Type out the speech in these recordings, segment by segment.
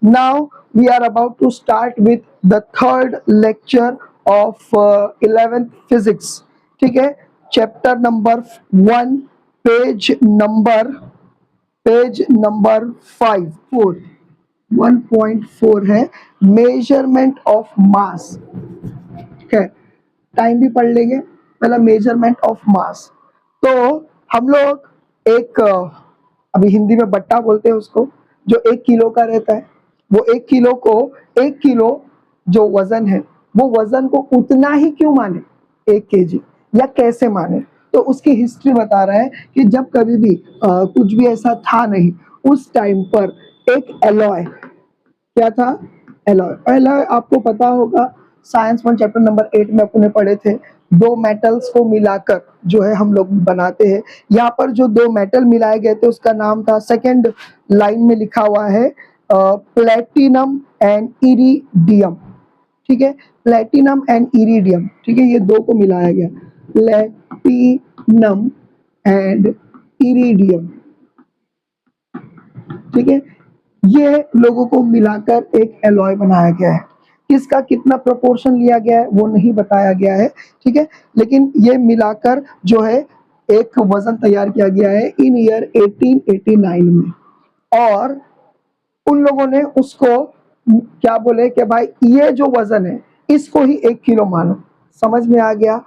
Now we are about to start with the third lecture of 11th physics. ठीक है, chapter number 1, page number 5 1.4 है measurement of mass. ठीक है, time भी पढ़ लेंगे, पहला मेजरमेंट ऑफ मास। तो हम लोग एक अभी हिंदी में बट्टा बोलते हैं उसको, जो 1 किलो का रहता है, वो 1 किलो को 1 किलो जो वजन है, वो वजन को उतना ही क्यों माने 1 केजी, या कैसे माने। तो उसकी हिस्ट्री बता रहा है कि जब कभी भी कुछ भी ऐसा था नहीं, उस टाइम पर एक एलॉय, क्या था, एलॉय। एलॉय आपको पता होगा, साइंस 1 चैप्टर नंबर 8 में अपने पढ़े थे। दो मेटल्स को मिलाकर जो है हम लोग बनाते हैं। यहाँ पर जो दो मेटल मिलाए गए थे उसका नाम था, सेकंड लाइन में लिखा हुआ है प्लेटिनम एंड इरिडियम। ठीक है, प्लेटिनम एंड इरिडियम। ठीक है, ये दो को मिलाया गया, प्लेटिनम एंड इरिडियम। ठीक है, ये लोगों को मिलाकर एक एलॉय बनाया गया है। किसका कितना प्रोपोर्शन लिया गया है वो नहीं बताया गया है। ठीक है, लेकिन ये मिलाकर जो है एक वजन तैयार किया गया है इन ईयर 1889 में। और उन लोगों ने उसको क्या बोले कि भाई ये जो वजन है इसको ही 1 किलो मानो। समझ में आ गया।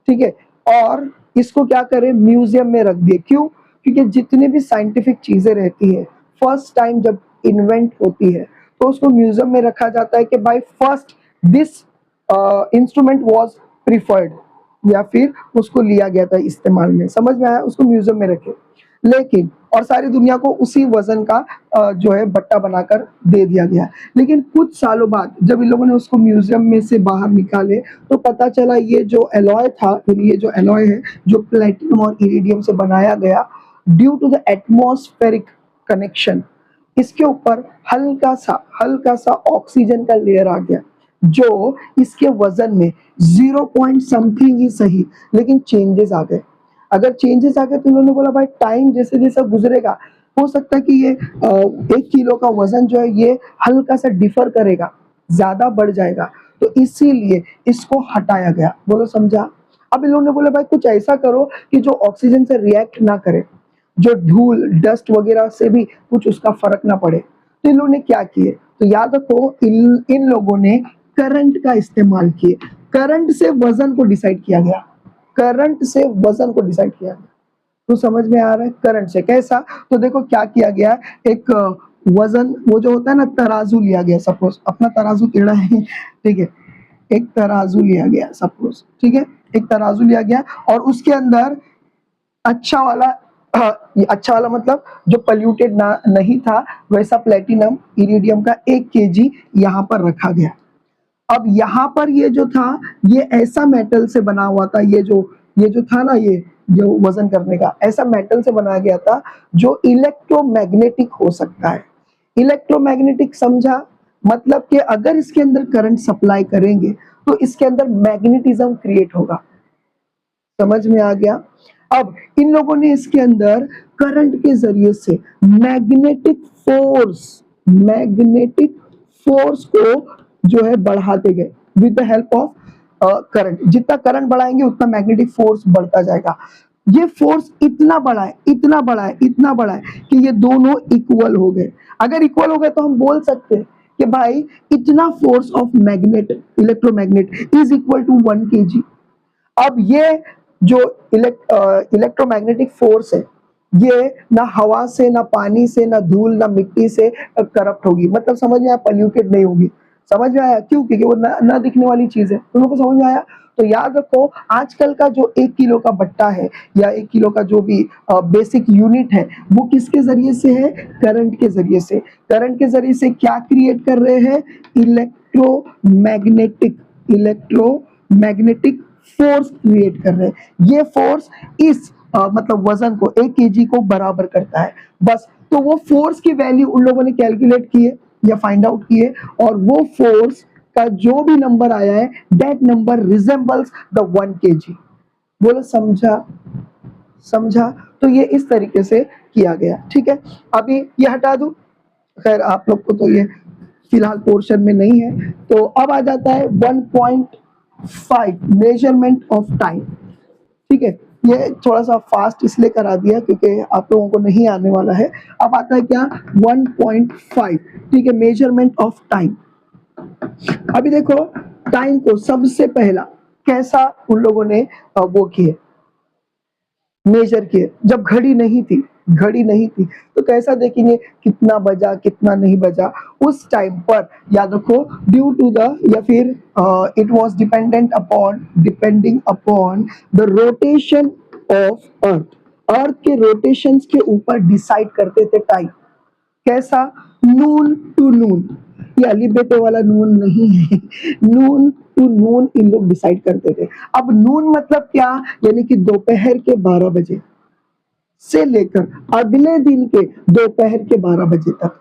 ठीक है, और इसको क्या करें, म्यूजियम में रख दिए। क्यों? क्योंकि जितनी भी साइंटिफिक चीजें रहती है, फर्स्ट टाइम जब इन्वेंट होती है तो उसको म्यूजियम में रखा जाता है कि भाई first this instrument was preferred, या फिर उसको लिया गया था इस्तेमाल में। समझ में आया, उसको म्यूजियम में रखे। लेकिन और सारी दुनिया को उसी वजन का जो है बट्टा बनाकर दे दिया गया। लेकिन कुछ सालों बाद जब इन लोगों ने उसको म्यूजियम में से बाहर निकाले तो पता चला ये जो एलॉय था, ये जो एलॉय है जो प्लेटिनम और इरिडियम से बनाया गया, due to the atmospheric connection, इसके ऊपर हल्का सा ऑक्सीजन का लेयर आ गया, जो इसके वजन में 0 पॉइंट समथिंग ही सही, लेकिन चेंजेस आ गए। अगर चेंजेस आ गए तो उन्होंने बोला भाई टाइम जैसे जैसा गुजरेगा हो सकता है कि ये 1 किलो का वजन जो है ये हल्का सा डिफर करेगा, ज्यादा बढ़ जाएगा। तो इसीलिए इसको हटाया गया। बोलो समझा। अब इन लोगों ने बोला भाई कुछ ऐसा करो कि जो ऑक्सीजन से रिएक्ट ना करे, जो धूल डस्ट वगैरह से भी कुछ उसका फर्क ना पड़े। तो इन लोगों ने क्या किए, तो याद रखो, इन लोगों ने करंट का इस्तेमाल किए। करंट से वजन को डिसाइड किया गया, करंट से वजन को डिसाइड किया गया। तो समझ में आ रहा है करंट से कैसा। तो देखो क्या किया गया, एक वजन वो जो होता है ना, तराजू लिया गया। सपोज अपना तराजू टेढ़ा है, ठीक है, एक तराजू लिया गया सपोज। ठीक है, एक तराजू लिया गया और उसके अंदर अच्छा वाला अच्छा वाला मतलब जो पोल्यूटेड ना नहीं था, वैसा प्लेटिनम इरिडियम का 1 केजी यहाँ पर रखा गया। अब यहाँ पर ये जो था, ये ऐसा मेटल से बना हुआ था, ये जो था ना, ये जो वजन करने का ऐसा मेटल से बनाया गया था जो इलेक्ट्रोमैग्नेटिक हो सकता है। इलेक्ट्रोमैग्नेटिक समझा, मतलब कि अगर इसके अंदर करंट सप्लाई करेंगे तो इसके अंदर मैग्नेटिज्म क्रिएट होगा। समझ में आ गया। अब इन लोगों ने इसके अंदर करंट के जरिए से मैग्नेटिक फोर्स को जो है बढ़ाते गए with the help of current. जितना करंट बढ़ाएंगे उतना मैग्नेटिक फोर्स बढ़ता जाएगा। ये फोर्स इतना बड़ा है, इतना बड़ा है, इतना बड़ा है कि ये दोनों इक्वल हो गए। अगर इक्वल हो गए तो हम बोल सकते हैं कि भाई इतना force of magnet, electromagnet is equal to 1 kg। अब ये जो इलेक्ट्रोमैग्नेटिक फोर्स है, ये ना हवा से, ना पानी से, ना धूल, ना मिट्टी से करप्ट होगी। मतलब समझ में आया, पोल्यूटेड नहीं होगी। समझ में आया क्यों? क्योंकि वो ना दिखने वाली चीज है। तुम लोग को समझ में आया। तो याद रखो, आजकल का जो 1 किलो का बट्टा है या 1 किलो का जो भी बेसिक यूनिट है, वो किसके जरिए से है? करंट के जरिए से। करंट के जरिए से क्या क्रिएट कर रहे हैं? इलेक्ट्रोमैग्नेटिक फोर्स क्रिएट कर रहे हैं। ये फोर्स इस मतलब वजन को 1 kg को बराबर करता है। बस, तो वो फोर्स की वैल्यू उन लोगों ने कैलकुलेट की है या फाइंड आउट की है, और वो फोर्स का जो भी नंबर आया है, that number resembles the 1 kg। बोलो समझा। समझा। तो ये इस तरीके से किया गया। ठीक है, अभी ये हटा दूं। खैर आप लोग को तो ये फिलहाल पोर्शन में नहीं है। तो अब आ जाता है 1.5 मेजरमेंट ऑफ टाइम। ठीक है, ये थोड़ा सा फास्ट इसलिए करा दिया क्योंकि आप लोगों को नहीं आने वाला है। अब आता है क्या 1.5, ठीक है, मेजरमेंट ऑफ टाइम। अभी देखो टाइम को सबसे पहला कैसा उन लोगों ने वो किए, मेजर किए। जब घड़ी नहीं थी तो कैसा देखेंगे कितना बजा कितना नहीं बजा उस टाइम पर। याद रखो ड्यू टू द या फिर it was depending upon the rotation of earth के रोटेशंस के ऊपर डिसाइड करते थे टाइम। कैसा, नून टू नून, ये अली बेटे वाला नून नहीं है, नून टू नून इन लोग डिसाइड करते थे। अब नून मतलब क्या, यानी कि दोपहर के 12 बजे से लेकर अगले दिन के दोपहर के 12 बजे तक।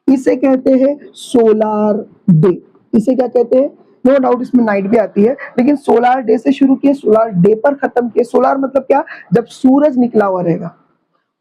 इसे कहते हैं सोलार डे। इसे क्या कहते हैं, नो डाउट इसमें नाइट भी आती है, लेकिन सोलार डे से शुरू किए, सोलार डे पर खत्म किए। सोलार मतलब क्या, जब सूरज निकला हुआ रहेगा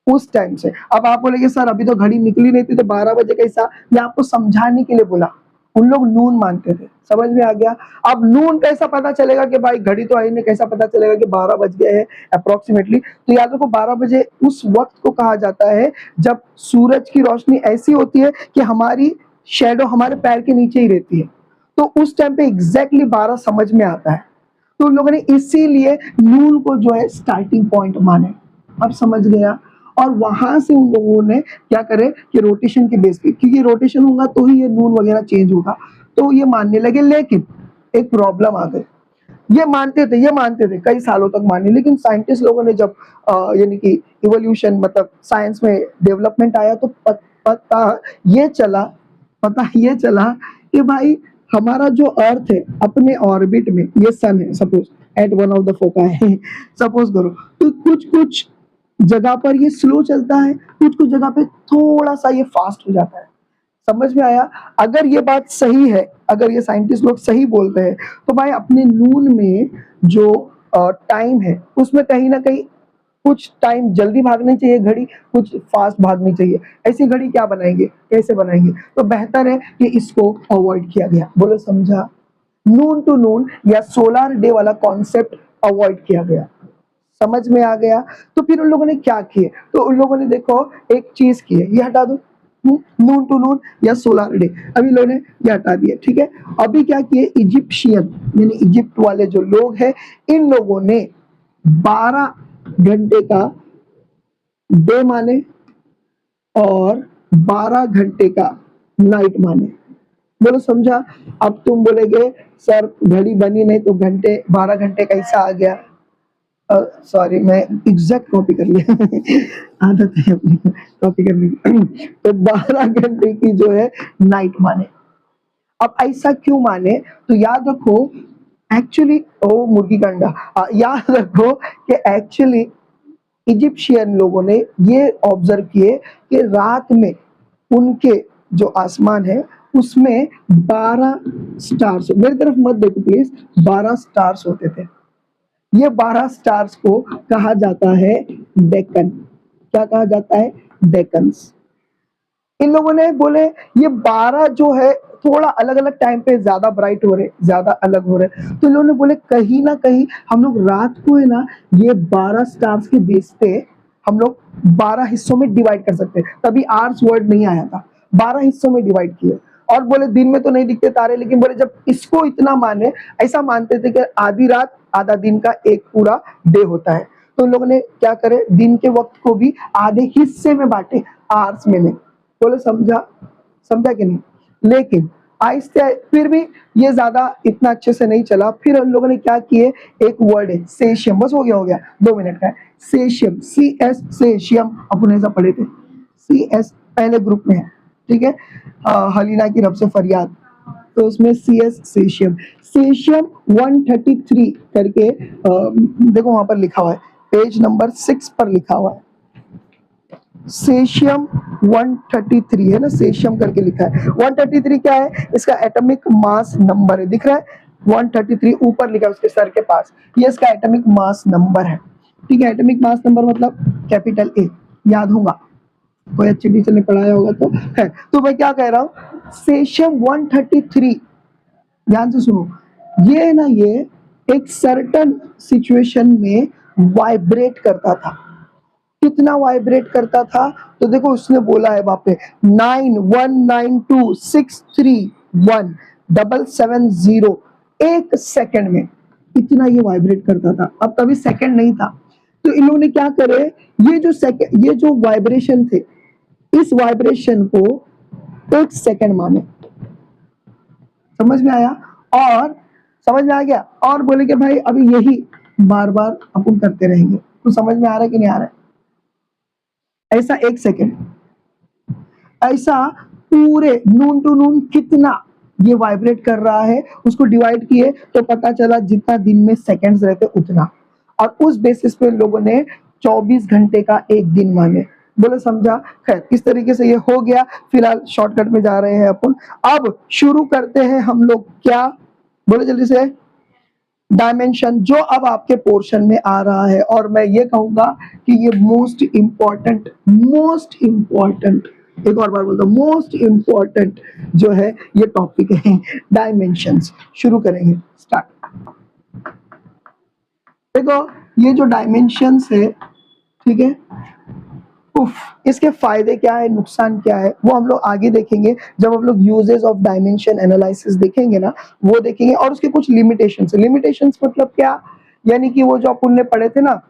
उस टाइम से। अब आप बोलेंगे सर अभी तो घड़ी निकली नहीं थी तो 12 बजे कैसा, मैं आपको समझाने के लिए बोला। उन लोग नून मानते थे, समझ में आ गया। अब नून कैसा पता चलेगा कि भाई घड़ी तो आई नहीं, कैसा पता चलेगा कि 12 बज गए हैं अप्रोक्सीमेटली। तो याद रखो 12 बजे उस वक्त को कहा जाता है जब सूरज की रोशनी ऐसी होती है कि हमारी शेडो हमारे पैर के नीचे ही रहती है। तो उस टाइम पे एग्जैक्टली 12 समझ में आता है। तो उन लोगों ने इसीलिए नून को जो है स्टार्टिंग पॉइंट माने। अब समझ गया। और वहां से उन लोगों ने क्या करे कि रोटेशन के बेस पे, क्योंकि रोटेशन होगा तो ही ये नून वगैरह चेंज होगा, तो ये मानने लगे। लेकिन एक प्रॉब्लम आ गई, ये मानते थे कई सालों तक माने, लेकिन साइंटिस्ट लोगों ने जब यानी कि इवोल्यूशन मतलब साइंस में डेवलपमेंट आया तो पता ये चला कि भाई हमारा जो अर्थ है अपने ऑर्बिट में, ये सन है suppose at one of the focus है सपोज करो, तो कुछ कुछ जगह पर ये स्लो चलता है, कुछ कुछ जगह पे थोड़ा सा ये फास्ट हो जाता है। समझ में आया। अगर ये बात सही है, अगर ये साइंटिस्ट लोग सही बोल रहे हैं, तो भाई अपने नून में जो टाइम है उसमें कहीं ना कहीं कुछ टाइम जल्दी भागनी चाहिए घड़ी, कुछ फास्ट भागनी चाहिए। ऐसी घड़ी क्या बनाएंगे, कैसे बनाएंगे। तो बेहतर है कि इसको अवॉइड किया गया। बोलो समझा। नून टू नून या सोलार डे वाला कॉन्सेप्ट अवॉइड किया गया। समझ में आ गया। तो फिर उन लोगों ने क्या किए, तो उन लोगों ने देखो एक चीज की है, ये हटा दो, नून टू नून या सोलार डे, अभी लोगों ने ये हटा दिया। ठीक है, अभी क्या किए, इजिप्शियन यानी इजिप्ट वाले जो लोग हैं, इन लोगों ने 12 घंटे का डे माने और 12 घंटे का नाइट माने। बोलो समझा। अब तुम बोलेगे सर घड़ी बनी नहीं तो घंटे 12 घंटे कैसा आ गया। सॉरी मैं एग्जैक्ट कॉपी कर लिया आदत है अपनी कॉपी करने की तो 12 घंटे की जो है नाइट माने। अब ऐसा क्यों माने, तो याद रखो एक्चुअली ओ मुर्गी का अंडा, याद रखो कि एक्चुअली इजिप्शियन लोगों ने ये ऑब्जर्व किए कि रात में उनके जो आसमान है उसमें 12 स्टार्स, मेरी तरफ मत देखो प्लीज, 12 स्टार्स होते थे। ये 12 स्टार्स को कहा जाता है डेक्कन। क्या कहा जाता है, डेक्कन्स। इन लोगों ने बोले ये 12 जो है थोड़ा अलग अलग टाइम पे ज्यादा ब्राइट हो रहे, ज्यादा अलग हो रहे, तो इन लोगों ने बोले कहीं ना कहीं हम लोग रात को है ना ये 12 स्टार्स के बेस पे हम लोग 12 हिस्सों में डिवाइड कर सकते हैं। तभी आर्स वर्ड नहीं आया था, 12 हिस्सों में डिवाइड किए। और बोले दिन में तो नहीं दिखते तारे, लेकिन बोले जब इसको इतना माने, ऐसा मानते थे कि आधी रात आधा दिन का एक पूरा डे होता है, तो उन लोगों ने क्या करे, दिन के वक्त को भी आधे हिस्से में बांटे, आर्स में नहीं। बोले समझा कि नहीं। लेकिन आहिस्ते फिर भी ये ज्यादा इतना अच्छे से नहीं चला। फिर उन लोगों ने क्या किए, एक वर्ड है सेशियम, बस हो गया 2 मिनट का है, सेशियम, CS सेशियम, अपन ऐसा पढ़े थे, CS पहले ग्रुप में है, ठीक है, हलीना की रब से फरियाद, तो उसमें CS सेशियम, सेशियम 133 करके देखो वहां पर लिखा हुआ है, पेज नंबर 6 पर लिखा हुआ है, सेशियम 133 है ना, सेशियम करके लिखा है। 133 क्या है, इसका एटॉमिक मास नंबर है, दिख रहा है 133 ऊपर लिखा है उसके सर के पास, ये इसका एटॉमिक मास नंबर है। ठीक है, एटॉमिक मास नंबर मतलब कैपिटल A, याद होगा। कोई अच्छी टीचर ने पढ़ाया होगा तो है। तो मैं क्या कह रहा हूँ, सेशियम 133, ध्यान से सुनो, ये है ना, ये एक सर्टन सिचुएशन में वाइब्रेट करता था। कितना वाइब्रेट करता था, तो देखो उसने बोला है वहां पे 9192631770, एक सेकंड में इतना ये वाइब्रेट करता था। अब तभी सेकंड नहीं था, तो इन्होंने क्या करे, ये जो वाइब्रेशन थे, इस वाइब्रेशन को एक सेकंड माने। समझ में आया? और समझ में आ गया, और बोले कि भाई अभी यही बार बार अपन करते रहेंगे। तो समझ में आ रहा है कि नहीं आ रहा है? ऐसा एक सेकंड, ऐसा पूरे नून टू नून कितना ये वाइब्रेट कर रहा है, उसको डिवाइड किए तो पता चला जितना दिन में सेकंड्स रहते उतना, और उस बेसिस पे लोगों ने 24 घंटे का एक दिन माने। बोले समझा? खैर, इस तरीके से ये हो गया। फिलहाल शॉर्टकट में जा रहे हैं अपन। अब शुरू करते हैं हम लोग, क्या बोले जल्दी से, डायमेंशन, जो अब आपके पोर्शन में आ रहा है, और मैं ये कहूंगा कि ये मोस्ट इंपॉर्टेंट, एक और बार बोलता हूँ, मोस्ट इंपॉर्टेंट जो है ये टॉपिक है, डायमेंशंस। शुरू करेंगे, स्टार्ट। देखो, ये जो डायमेंशंस है, ठीक है, उफ, इसके फायदे क्या है, नुकसान क्या है, वो हम लोग आगे देखेंगे। जब हम लोग यूजेस ऑफ डायमेंशन एनालिसिस देखेंगे ना, वो देखेंगे। और उसके कुछ लिमिटेशंस, मतलब क्या, यानी कि वो जो अपन ने पढ़े थे ना,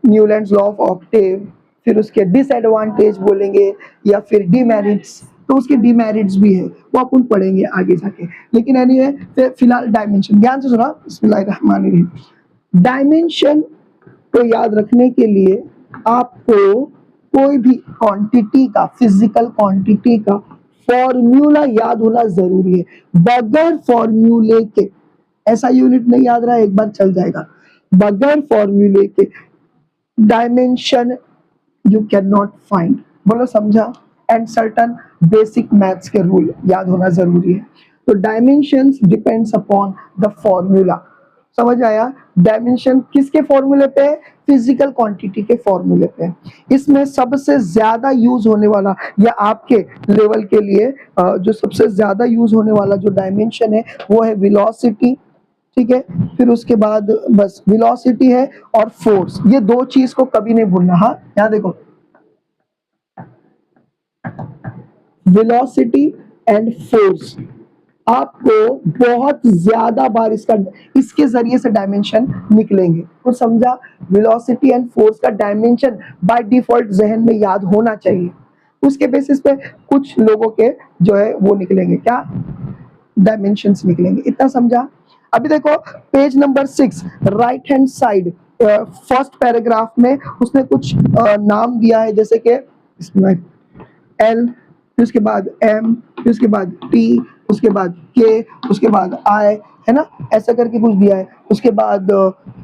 न्यूलैंड्स लॉ ऑफ ऑक्टेव, फिर उसके डिसएडवांटेज बोलेंगे या फिर डिमेरिट्स, तो उसके डिमेरिट्स भी है, वो अपन पढ़ेंगे आगे जाके। लेकिन एनीवे, फिलहाल डायमेंशन, ध्यान से सुना, बिस्मिल्लाहिर्रहमानिर्रहीम। डायमेंशन को याद रखने के लिए आपको कोई भी क्वांटिटी का, फिजिकल क्वांटिटी का फॉर्मूला याद होना जरूरी है। बगैर फॉर्मूले के ऐसा यूनिट नहीं याद रहा, एक बार चल जाएगा। बगैर फॉर्मूले के dimension you can not find. बोलो समझा? एंड सर्टन बेसिक मैथ्स के रूल याद होना जरूरी है। तो dimensions depends upon the formula. समझ आया? डायमेंशन किसके फॉर्मूले पे? फिजिकल क्वांटिटी के फॉर्मूले पे। इसमें सबसे ज्यादा यूज होने वाला, या आपके लेवल के लिए जो सबसे ज्यादा यूज होने वाला जो डायमेंशन है, वो है वेलोसिटी। ठीक है, फिर उसके बाद बस वेलोसिटी है और फोर्स। ये दो चीज को कभी नहीं भूलना। हाँ, यहाँ देखो, वेलोसिटी एंड फोर्स, आपको बहुत ज्यादा बार इसके जरिए से डायमेंशन निकलेंगे। तो समझा? वेलोसिटी एंड फोर्स का डायमेंशन बाय डिफॉल्ट जहन में याद होना चाहिए। उसके बेसिस पे कुछ लोगों के जो है वो निकलेंगे, क्या डायमेंशंस निकलेंगे। इतना समझा? अभी देखो page number 6, right hand side, first paragraph में उसने कुछ नाम दिया है, जैसे कि इसमें एल, फिर उसके बाद एम, फिर उसके बाद टी, उसके बाद के, उसके बाद आई, है ना, ऐसा करके कुछ दिया है। उसके बाद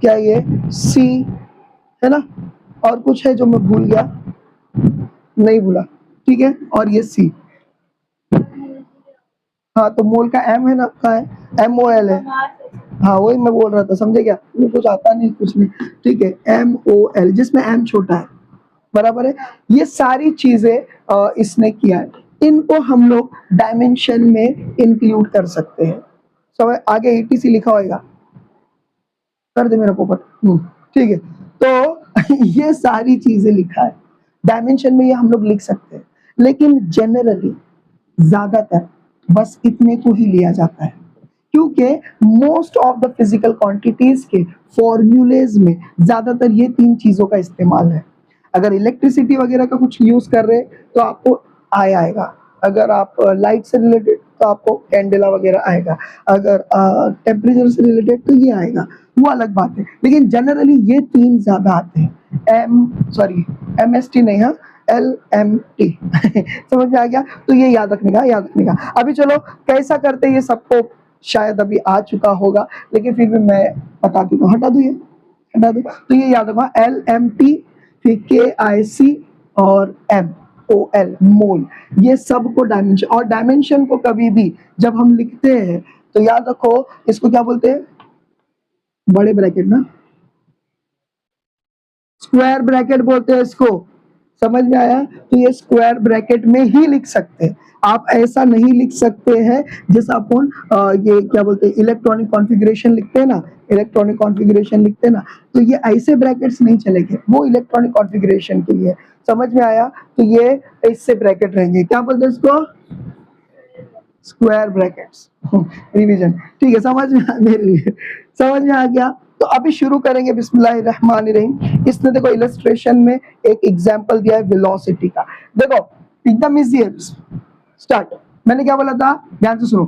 क्या ये सी, है ना, और कुछ है जो मैं भूल गया, नहीं भूला, ठीक है, और ये सी। हाँ, तो मोल का एम है ना, का है, MOL है। हाँ, वही मैं बोल रहा था, समझे क्या? कुछ आता नहीं, कुछ नहीं, ठीक है, MOL, जिसमें एम छोटा है, बराबर है। ये सारी चीजें इसने किया है, इनको हम लोग डायमेंशन में इंक्लूड कर सकते हैं। सब आगे ETC लिखा होगा, कर दे मेरा पोपट। ठीक है, तो ये सारी चीजें लिखा है डायमेंशन में, ये हम लोग लिख सकते हैं। लेकिन जनरली ज्यादातर बस इतने को ही लिया जाता है, क्योंकि most of the physical quantities के फॉर्मूलेज में ज्यादातर ये तीन चीजों का इस्तेमाल है। अगर इलेक्ट्रिसिटी वगैरह का कुछ यूज कर रहे तो आपको आएगा, अगर आप लाइट से रिलेटेड तो आपको कैंडेला वगैरह आएगा, अगर टेम्परेचर से रिलेटेड तो ये आएगा, वो अलग बात है। लेकिन जनरली ये तीन ज्यादा आते हैं, MST नहीं, हाँ, LMT। समझ में आ गया? तो ये याद रखने का। अभी चलो कैसा करते हैं, ये सबको शायद अभी आ चुका होगा, लेकिन फिर भी मैं बता देता हूँ। हटा दो। तो ये याद रखना, LMT, फिर KIC और MOL, मोल। ये सब को डायमेंशन, और डायमेंशन को कभी भी जब हम लिखते हैं तो याद रखो, इसको क्या बोलते हैं? बड़े ब्रैकेट ना, स्क्वायर ब्रैकेट बोलते हैं इसको। समझ में आया? तो ये स्क्वायर ब्रैकेट में ही लिख सकते हैं, आप ऐसा नहीं लिख सकते हैं जैसा अपन ये क्या बोलते हैं इलेक्ट्रॉनिक कॉन्फ़िगरेशन लिखते हैं ना, इलेक्ट्रॉनिक कॉन्फ़िगरेशन लिखते हैं ना, तो ये ऐसे ब्रैकेट्स नहीं चलेंगे, वो इलेक्ट्रॉनिक कॉन्फ़िगरेशन के लिए। समझ में आया? तो ये इससे ब्रैकेट रहेंगे, क्या बोलते हैं इसको? Square brackets. रिवीजन, ठीक है, समझ में मेरे लिए समझ में आ गया? तो अभी शुरू करेंगे बिस्मिल्लाहिर्रहमानिर्रहीम। इसने देखो इलस्ट्रेशन में एक एग्जांपल दिया है वेलोसिटी का। देखो एकदम इजी है, स्टार्ट। मैंने क्या बोला था, ध्यान से सुनो।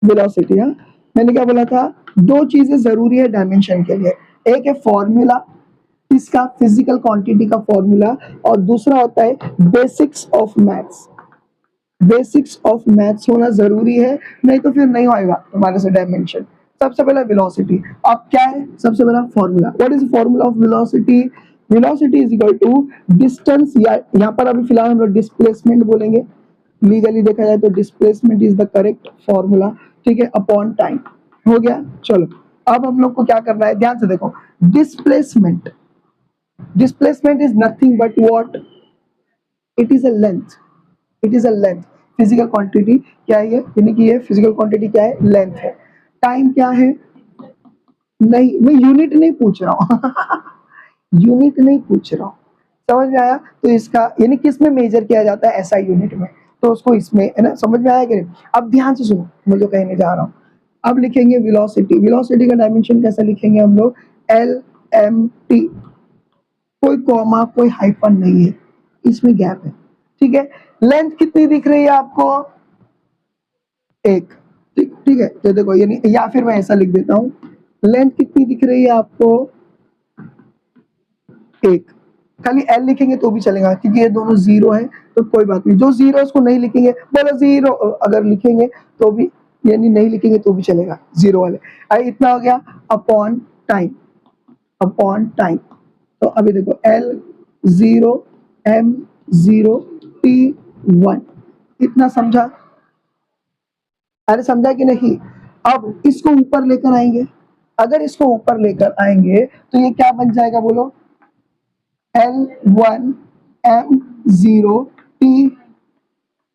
वेलोसिटी, हाँ, मैंने क्या बोला था, दो चीजें जरूरी है डायमेंशन के लिए, एक है फॉर्मूला इसका, फिजिकल क्वांटिटी का फॉर्मूला, और दूसरा होता है basics of maths. Basics of maths होना जरूरी है, नहीं तो फिर नहीं होएगा तुम्हारे से डायमेंशन। सबसे पहला वेलोसिटी, अब क्या है सबसे पहला formula, what is formula of velocity? Velocity is equal to distance, या यहाँ पर अभी फिलहाल हम लोग डिस्प्लेसमेंट बोलेंगे, लीगली देखा जाए तो displacement is the correct formula, ठीक है, अपॉन टाइम। हो गया, चलो अब हम लोग को क्या करना है, ध्यान से देखो। Displacement, displacement is nothing but what, it is a length, it is a length. Physical quantity क्या है ये, यानी कि ये फिजिकल क्वांटिटी क्या है, लेंथ है। टाइम क्या है, नहीं मैं यूनिट नहीं पूछ रहा हूँ यूनिट नहीं पूछ रहा हूँ, समझ में आया? तो इसका यानी किस में मेजर किया जाता है, ऐसा यूनिट में, तो उसको इसमें, है ना, समझ में आया कि नहीं? अब ध्यान से सुनो मैं जो कहने जा रहा हूँ। अब लिखेंगे वेलोसिटी, वेलोसिटी का डायमेंशन कैसे लिखेंगे हम लोग, एल एम टी, कोई कॉमा कोई हाइफन नहीं है, इसमें गैप है, ठीक है। लेंथ कितनी दिख रही है आपको, एक, ठीक ठीक है, तो देखो यानी, या फिर मैं ऐसा लिख देता हूँ, लेंथ कितनी दिख रही है आपको, एक। खाली एल लिखेंगे तो भी चलेगा क्योंकि ये दोनों जीरो है, तो कोई बात नहीं, जो जीरो है उसको नहीं लिखेंगे, बोलो जीरो, अगर लिखेंगे तो भी, यानी नहीं लिखेंगे तो भी चलेगा, जीरो वाले। आई इतना हो गया, अपॉन टाइम, अपॉन टाइम। तो अभी देखो L zero, M zero, T one, इतना समझा? अरे समझा कि नहीं? अब इसको ऊपर लेकर आएंगे, अगर इसको ऊपर लेकर आएंगे तो ये क्या बन जाएगा बोलो, L one M zero T,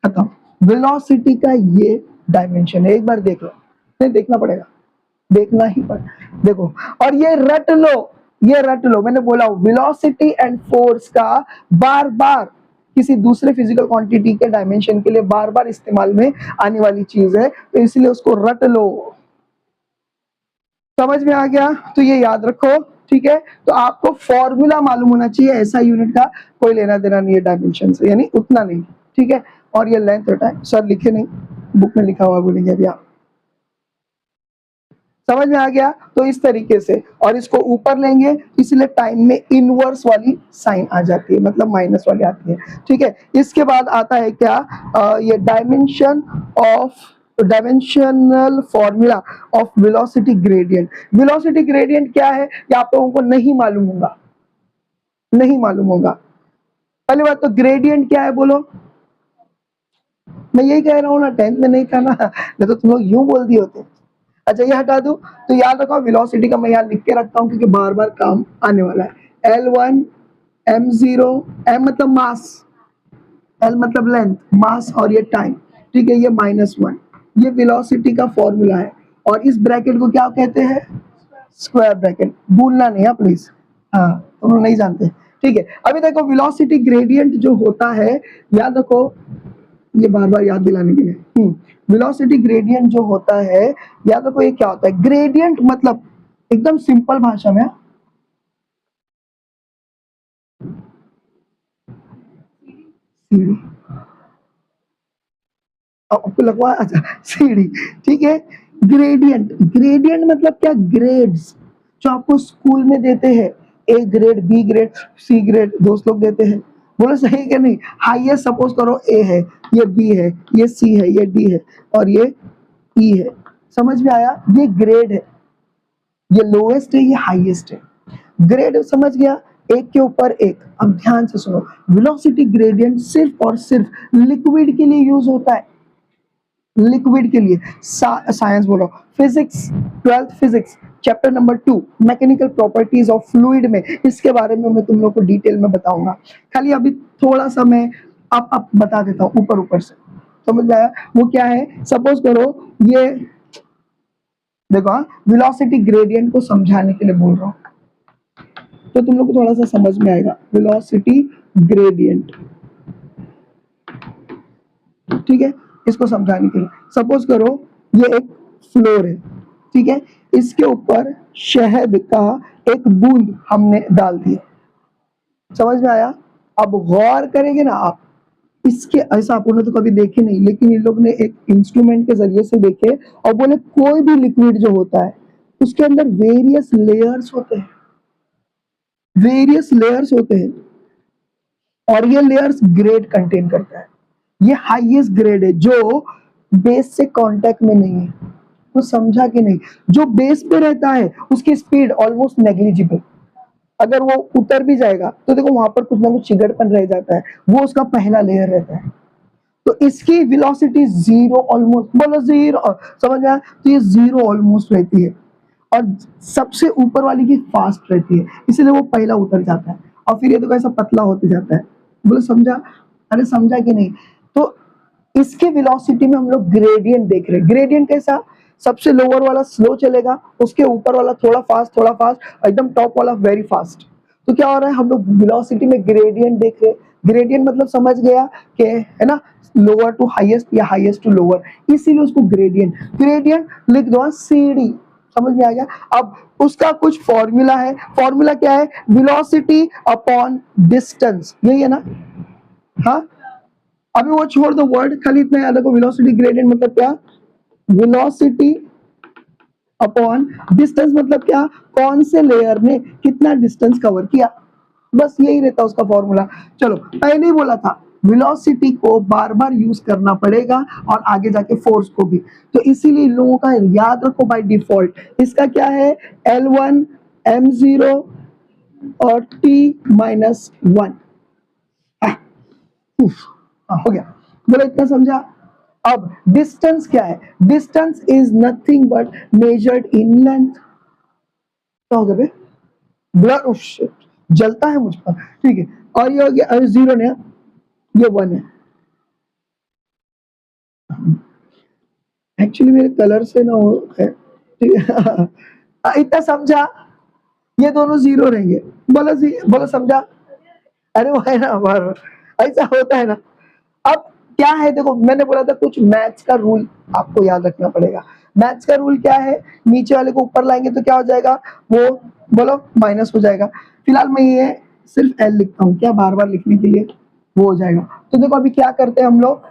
खत्म। वेलोसिटी का ये डायमेंशन है, एक बार देख लो, नहीं देखना पड़ेगा, देखना ही पड़ेगा, देखो। और ये रट लो, ये रट लो, मैंने बोला वेलोसिटी एंड फोर्स का बार बार किसी दूसरे फिजिकल क्वांटिटी के डायमेंशन के लिए बार बार इस्तेमाल में आने वाली चीज है, तो इसलिए उसको रट लो। समझ में आ गया? तो ये याद रखो, ठीक है। तो आपको फॉर्मूला मालूम होना चाहिए, ऐसा यूनिट का कोई लेना देना नहीं है डायमेंशन से, यानी उतना नहीं, ठीक है। और ये लेंथ होता है, सर लिखे नहीं, बुक में लिखा हुआ बोलेंगे अभी आप। समझ में आ गया? तो इस तरीके से, और इसको ऊपर लेंगे इसलिए टाइम में इनवर्स वाली साइन आ जाती है, मतलब माइनस वाली आती है, ठीक है। इसके बाद आता है क्या, ये dimension of, dimensional formula of velocity gradient. Velocity gradient क्या है ये आप लोगों को नहीं मालूम होगा, नहीं मालूम होगा। पहली बात तो ग्रेडियंट क्या है बोलो, मैं यही कह रहा हूँ ना, 10th में नहीं था ना, नहीं तो तुम लोग यूं बोल दिए होते। अच्छा ये हटा दूं, तो याद रखो वेलोसिटी का मैं यहाँ लिख के रखता हूँ क्योंकि बार बार काम आने वाला है। L1 M0, M मतलब मास, L मतलब लेंथ, मास, और ये टाइम, ठीक है, ये -1, ये वेलोसिटी का फॉर्मूला है। और इस ब्रैकेट को क्या कहते हैं, स्क्वायर ब्रैकेट, भूलना नहीं है प्लीज, हाँ तुम लोग नहीं जानते, ठीक है। अभी देखो वेलोसिटी ग्रेडियंट जो होता है, याद रखो, ये बार बार याद दिलाने के लिए, वेलोसिटी ग्रेडियंट जो होता है, याद रखो ये क्या होता है, ग्रेडियंट मतलब एकदम सिंपल भाषा में, सीढ़ी, आपको लगवा, अच्छा सीढ़ी, ठीक है। ग्रेडियंट, ग्रेडियंट मतलब क्या, ग्रेड्स जो आपको स्कूल में देते हैं, A grade, B grade, C grade, दोस्त लोग देते हैं, बोलो सही है कि नहीं? हाईएस्ट सपोज करो ए है, ये बी है, ये सी है, ये डी है, और ये ई है। समझ में आया? ये ग्रेड है, ये लोएस्ट है, ये हाईएस्ट है। ग्रेड समझ गया, एक के ऊपर एक। अब ध्यान से सुनो, वेलोसिटी ग्रेडियंट सिर्फ और सिर्फ लिक्विड के लिए यूज होता है, लिक्विड के लिए साइंस बोल रहा हूँ, physics, 12th physics chapter number 2 mechanical properties of fluid में इसके बारे में मैं तुम लोग को डिटेल में बताऊंगा। खाली अभी थोड़ा सा मैं आप बता देता हूँ ऊपर ऊपर से, समझ में आया? वो क्या है, सपोज करो ये देखो, हाँ, वेलोसिटी ग्रेडियंट को समझाने के लिए बोल रहा हूँ तो तुम लोग को थोड़ा सा समझ में आएगा। वेलोसिटी ग्रेडियंट, ठीक है, इसको समझाने के लिए सपोज करो ये एक फ्लोर है, ठीक है, इसके ऊपर शहद का एक बूंद हमने डाल दिया, समझ में आया? अब गौर करेंगे ना आप, इसके ऐसा आपने तो कभी देखे नहीं, लेकिन इन लोग ने एक इंस्ट्रूमेंट के जरिए से देखे और बोले कोई भी लिक्विड जो होता है उसके अंदर वेरियस लेयर्स होते हैं, वेरियस लेयर्स होते हैं और ये लेयर्स ग्रेड कंटेन करता है। ये हाईएस्ट ग्रेड है जो बेस से कांटेक्ट में नहीं है, वो समझा कि नहीं? जो बेस पे रहता है उसकी स्पीड ऑलमोस्ट नेग्लिजिबल, अगर वो उतर भी जाएगा तो देखो वहां पर कुछ ना कुछ चिगड़पन रह जाता है, वो उसका पहला लेयर रहता है। तो इसकी वेलोसिटी जीरो ऑलमोस्ट, बोलो जीरो, समझ में आया? तो ये जीरो ऑलमोस्ट रहती है और सबसे ऊपर वाली की फास्ट रहती है, इसलिए वो पहला उतर जाता है और फिर ये तो कैसा पतला होते जाता है, बोलो समझा? अरे समझा कि नहीं? तो इसके वेलोसिटी में हम लोग ग्रेडियंट देख रहे हैं। ग्रेडियंट कैसा, सबसे लोअर वाला स्लो चलेगा, उसके ऊपर वाला थोड़ा फास्ट, एकदम टॉप वाला वेरी फास्ट। तो क्या हो रहा है, हम लोग वेलोसिटी में ग्रेडियंट देख रहे हैं। ग्रेडियंट मतलब समझ गया कि है ना, लोअर टू हाईएस्ट या हाईएस्ट टू लोअर, इसीलिए उसको ग्रेडियंट, ग्रेडियंट लिख दो सीडी, समझ में आ गया? अब उसका कुछ फॉर्मूला है, फॉर्मूला क्या है, वेलोसिटी अपॉन डिस्टेंस, यही है ना? हाँ, अभी वो छोड़ दो वर्ड, खाली इतना याद रखो, वेलोसिटी ग्रेडियंट मतलब क्या, वेलोसिटी अपॉन डिस्टेंस मतलब क्या, कौन से लेयर ने कितना डिस्टेंस कवर किया, बस यही रहता उसका फॉर्मूला। चलो पहले ही बोला था वेलोसिटी को बार बार यूज करना पड़ेगा और आगे जाके फोर्स को भी, तो इसीलिए इन लोगों का याद रखो बाय डिफॉल्ट, इसका क्या है, L1 m0 और t-1। हो गया, बोलो इतना समझा? अब डिस्टेंस क्या है, distance is nothing but measured in length. क्या हो गया बे, ब्लर, जलता है मुझ पर, ठीक है, और ये हो गया जीरो ने, ये 1 है। एक्चुअली मेरे कलर से ना है, ठीक है इतना समझा? ये दोनों जीरो रहेंगे, बोलो बोलो समझा? अरे वो है ना, बार ऐसा होता है ना। अब क्या है, देखो मैंने बोला था कुछ मैथ्स का रूल आपको याद रखना पड़ेगा। मैथ्स का रूल क्या है, नीचे वाले को ऊपर लाएंगे तो क्या हो जाएगा, वो बोलो माइनस हो जाएगा। फिलहाल मैं ये सिर्फ एल लिखता हूँ, क्या बार बार लिखने के लिए, वो हो जाएगा। तो देखो अभी क्या करते हैं हम लोग,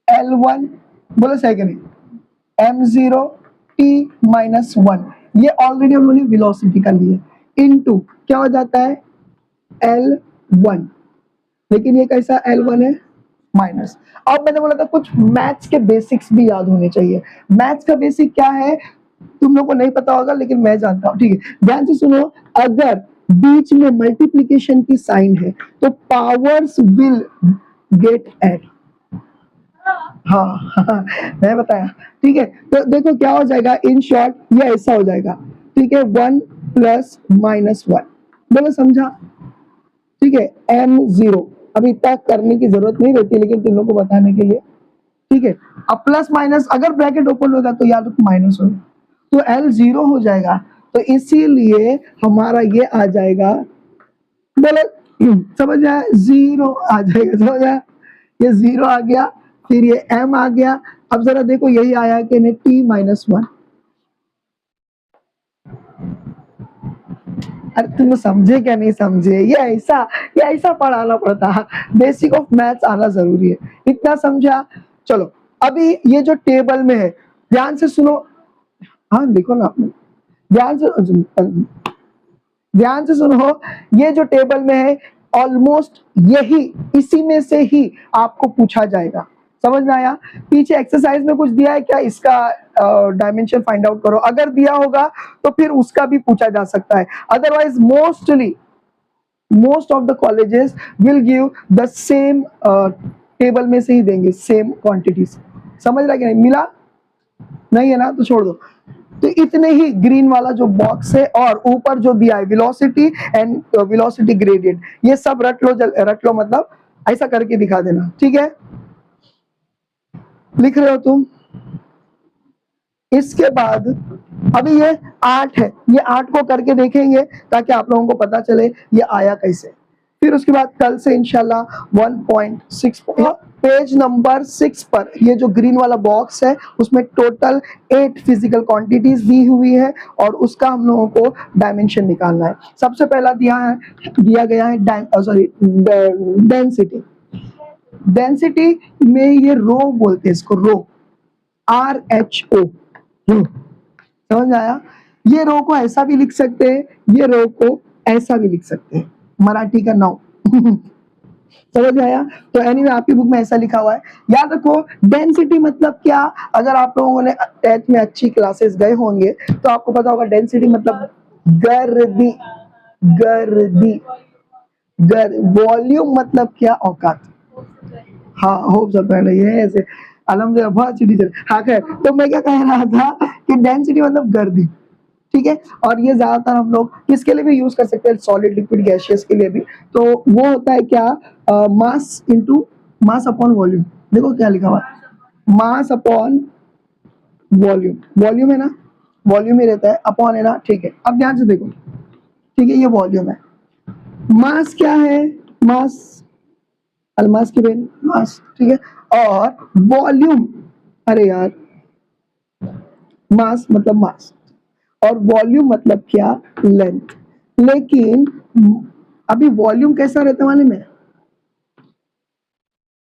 L1 बोलो सही कि नहीं, m0 t-1, ये ऑलरेडी हम लोगों ने वेलोसिटी का लिया, इनटू क्या हो जाता है L1, लेकिन ये कैसा L1 है माइनस। अब मैंने बोला था कुछ मैथ्स के बेसिक्स भी याद होने चाहिए। मैथ्स का बेसिक क्या है तुम लोग को नहीं पता होगा, लेकिन मैं जानता हूँ, ठीक है, ध्यान से सुनो। अगर बीच में मल्टीप्लिकेशन की साइन है तो पावर्स विल गेट एड, हाँ मैं बताया, ठीक है। तो देखो क्या हो जाएगा, इन शॉर्ट ये ऐसा हो जाएगा, ठीक है, 1 प्लस -1, बोलो समझा? ठीक है, m0, अभी इतना करने की जरूरत नहीं रहती, लेकिन तुम लोग को बताने के लिए, ठीक है। अब प्लस माइनस अगर ब्रैकेट ओपन होगा तो याद रखो माइनस होगा, तो L0 हो जाएगा, तो इसीलिए हमारा ये आ जाएगा, बोलो समझ आया, जीरो आ जाएगा, समझ आया? ये जीरो आ गया, फिर ये m आ गया। अब जरा देखो यही आया कि नहीं, t-1, अरे तुम समझे क्या नहीं समझे, ये ऐसा पढ़ाना पड़ता है, बेसिक ऑफ मैथ्स आना जरूरी है, इतना समझा? चलो अभी ये जो टेबल में है ध्यान से सुनो, हाँ देखो ना, ध्यान से सुनो, ये जो टेबल में है ऑलमोस्ट यही, इसी में से ही आपको पूछा जाएगा, समझ में आया? पीछे एक्सरसाइज में कुछ दिया है क्या, इसका डायमेंशन फाइंड आउट करो, अगर दिया होगा तो फिर उसका भी पूछा जा सकता है, otherwise most of the colleges will give the same table में से ही देंगे, सेम क्वांटिटीज, समझ रहा कि नहीं? मिला नहीं है ना, तो छोड़ दो। तो इतने ही ग्रीन वाला जो बॉक्स है और ऊपर जो दिया है वेलोसिटी एंड वेलोसिटी ग्रेडियंट, ये सब रट लो, रट लो, मतलब ऐसा करके दिखा देना, ठीक है? लिख रहे हो तुम? इसके बाद अभी ये 8 है, ये 8 को करके देखेंगे ताकि आप लोगों को पता चले ये आया कैसे। फिर उसके बाद कल से इंशाल्लाह 1.6 पेज नंबर 6 पर ये जो ग्रीन वाला बॉक्स है उसमें टोटल 8 फिजिकल क्वांटिटीज दी हुई है और उसका हम लोगों को डायमेंशन निकालना है। सबसे पहला दिया गया है डेंसिटी। डेंसिटी में ये रो बोलते हैं, इसको रो, RHO, समझ आया? ये रो को ऐसा भी लिख सकते हैं, ये रो को ऐसा भी लिख सकते हैं, मराठी का नाउ। समझ आया? तो एनीवे आपकी बुक में ऐसा लिखा हुआ है। याद रखो डेंसिटी मतलब क्या, अगर आप लोगों ने 10th में अच्छी क्लासेस गए होंगे तो आपको पता होगा डेंसिटी मतलब गर्दी, गर्दी, वॉल्यूम मतलब क्या, औकात। हाँ, होप सब पढ़ रही है ऐसे, अल्हम्दुलिल्लाह बहुत अच्छी टीचर। हाँ खैर, तो मैं क्या कह रहा था कि डेंसिटी मतलब गर्दी, ठीक है? और ये ज्यादातर हम लोग किसके लिए भी यूज कर सकते हैं, सॉलिड लिक्विड गैसियस के लिए भी। तो वो होता है क्या, mass into mass upon volume. देखो क्या लिखा हुआ है, मास अपॉन वॉल्यूम, वॉल्यूम है ना, वॉल्यूम ही रहता है, अपॉन है ना, ठीक है? अब ध्यान से देखो, ठीक है, ये वॉल्यूम है। मास क्या है, मास, अलमास की बेन, मास, ठीक है? और वॉल्यूम, अरे यार, मास मतलब मास और वॉल्यूम मतलब क्या, लेंथ। लेकिन अभी वॉल्यूम कैसा रहता है मालूम है,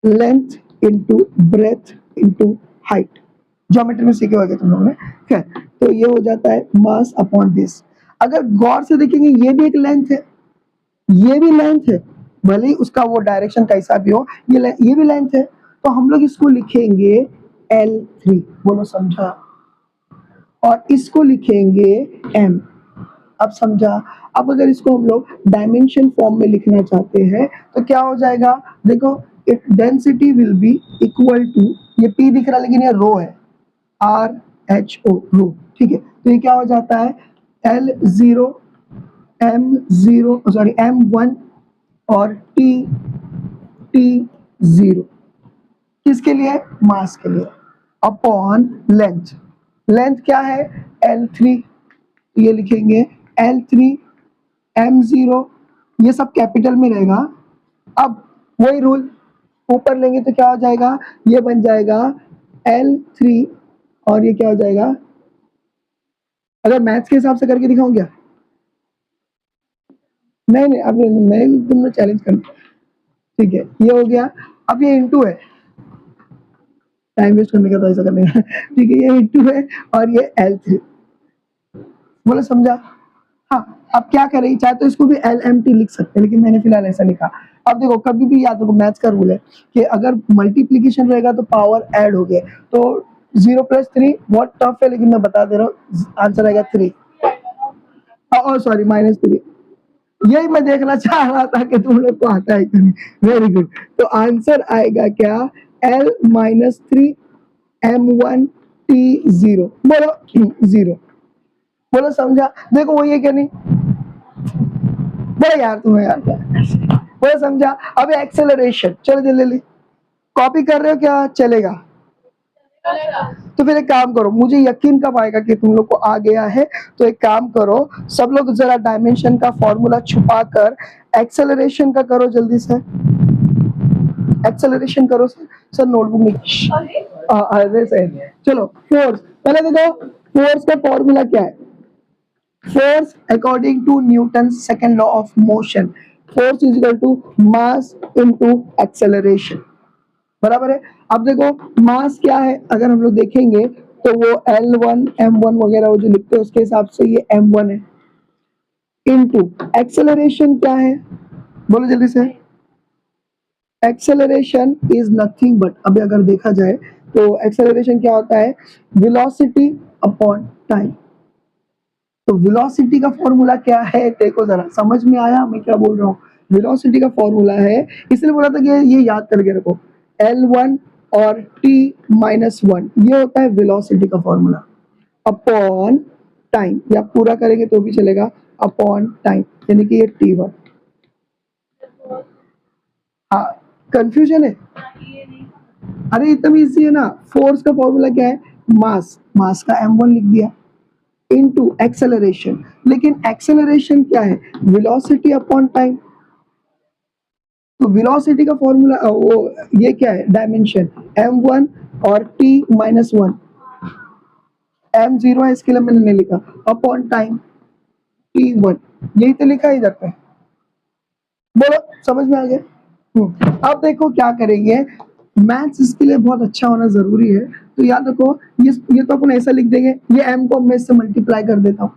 length into breadth into height, geometry में सीखे होगे तुम लोगों ने, खैर। तो ये हो जाता है मास अपॉन दिस। अगर गौर से देखेंगे ये भी एक लेंथ है, ये भी लेंथ है, भले ही उसका वो डायरेक्शन कैसा भी हो, ये भी लेंथ है। तो हम लोग इसको लिखेंगे L3, बोलो समझा? और इसको लिखेंगे M। अब समझा? अब अगर इसको हम लोग डायमेंशन फॉर्म में लिखना चाहते हैं तो क्या हो जाएगा, देखो, density will be equal to, ये P दिख रहा है लेकिन ये रो है, RHO, रो, ठीक है? तो ये क्या हो जाता है, L0 M0, सॉरी M1 और T0, किसके लिए, मास के लिए, अपॉन लेंथ। लेंथ क्या है, L3, ये लिखेंगे L3 M0, ये सब कैपिटल में रहेगा। अब वही रूल ऊपर लेंगे तो क्या हो जाएगा, ये बन जाएगा L3 और ये क्या हो जाएगा, अगर मैथ्स के हिसाब से करके दिखाऊं क्या, नहीं, अब मैं तुमने चैलेंज कर, ठीक है, ये हो गया। अब ये इंटू है, टाइम वेस्ट करने का तो ऐसा करने का, ठीक है, ये इंटू है और ये L3, बोला समझा? हाँ, अब क्या करें, चाहे तो इसको भी LMT लिख सकते हैं लेकिन मैंने फिलहाल ऐसा लिखा। अब देखो, कभी भी याद रखो, मैथ्स का रूल है कि अगर मल्टीप्लीकेशन रहेगा तो पावर ऐड हो गया, तो 0 + 3 बहुत टफ है लेकिन मैं बता दे रहा हूँ, आंसर आएगा 3, सॉरी -3। यही मैं देखना चाह रहा था कि तुम लोग को आता है कि नहीं। Very good. तो आंसर आएगा क्या, L-3 M1 T0, बोलो 0, बोलो समझा? देखो वही है क्या नहीं, बोलो यार तुम्हें यार, बोलो समझा? अब एक्सेलरेशन, चलो जल्दी, कॉपी कर रहे हो क्या, चलेगा? तो फिर एक काम करो, मुझे यकीन कब आएगा कि तुम लोग को आ गया है, तो एक काम करो, सब लोग जरा डायमेंशन का फॉर्मूला छुपा कर एक्सेलरेशन का करो, जल्दी से एक्सेलरेशन करो। सर नोटबुक में, अरे सही, चलो फोर्स, पहले देखो फोर्स का फॉर्मूला क्या है। Force according to Newton's second law of motion, force is equal to mass into acceleration, बराबर है? अब देखो मास क्या है, अगर हम लोग देखेंगे तो वो L1 M1 वगैरह वो जो लिखते हैं उसके हिसाब से ये M1 है, इनटू एक्सेलरेशन क्या है, बोलो जल्दी से। एक्सेलरेशन इज नथिंग बट, अभी अगर देखा जाए तो एक्सेलरेशन क्या होता है, वेलोसिटी अपॉन टाइम। तो वेलोसिटी का फॉर्मूला क्या है, देखो जरा, समझ में आया मैं क्या बोल रहा हूँ? वेलोसिटी का फॉर्मूला है, इसलिए बोला था कि ये याद करके रखो, L1 और t माइनस 1, ये होता है वेलोसिटी का फॉर्मूला अपॉन टाइम, या पूरा करेंगे तो भी चलेगा, अपॉन टाइम, यानी कि ये t1। हाँ, कंफ्यूजन है? अरे एकदम इजी है ना, फोर्स का फॉर्मूला क्या है, मास, मास का m1 लिख दिया इनटू एक्सेलरेशन, लेकिन एक्सेलरेशन क्या है, वेलोसिटी अपॉन टाइम। तो वेलोसिटी का फॉर्मूला वो ये क्या है, डायमेंशन m1 और t माइनस 1, m0 है इसके लिए मैंने नहीं लिखा, अपॉन टाइम t1, यही तो लिखा है इधर पे। बोलो समझ में आ गया? अब देखो क्या करेंगे, मैथ्स इसके लिए बहुत अच्छा होना जरूरी है, तो याद रखो ये तो अपन ऐसा लिख देंगे, ये m को मैं इससे मल्टीप्लाई कर देता हूँ,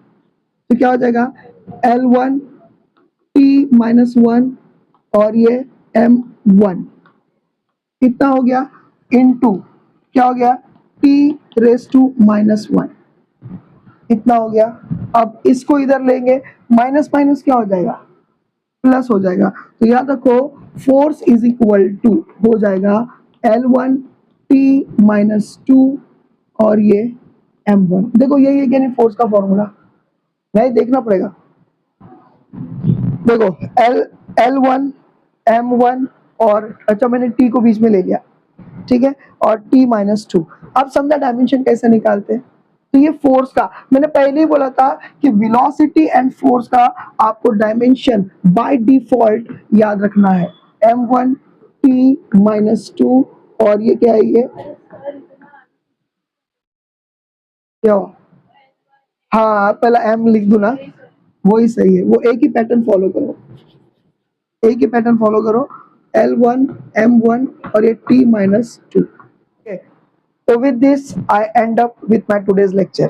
तो क्या हो जाएगा L1 t माइनस 1 और ये m1 कितना हो गया, इनटू क्या हो गया, t रेस टू माइनस 1, इतना हो गया। अब इसको इधर लेंगे, माइनस माइनस क्या हो जाएगा, प्लस हो जाएगा, तो याद रखो फोर्स इज इक्वल टू हो जाएगा L1 t माइनस 2 और ये m1। देखो यही है कि नहीं फोर्स का फॉर्मूला, नहीं देखना पड़ेगा। देखो L1 m1 और अच्छा मैंने t को बीच में ले लिया, ठीक है, और t माइनस 2। अब समझा डायमेंशन कैसे निकालते हैं, तो ये फोर्स का मैंने पहले ही बोला था कि वेलोसिटी एंड फोर्स का आपको डायमेंशन बाय डिफॉल्ट याद रखना है, m1 t माइनस 2 और ये क्या है, ये क्या हो? हाँ पहला m लिख दो ना, वही सही है, वो एक ही पैटर्न फॉलो करो, एक ही पैटर्न फॉलो करो, L1 m1 और ये t minus 2। Okay. So with this I end up with my today's lecture.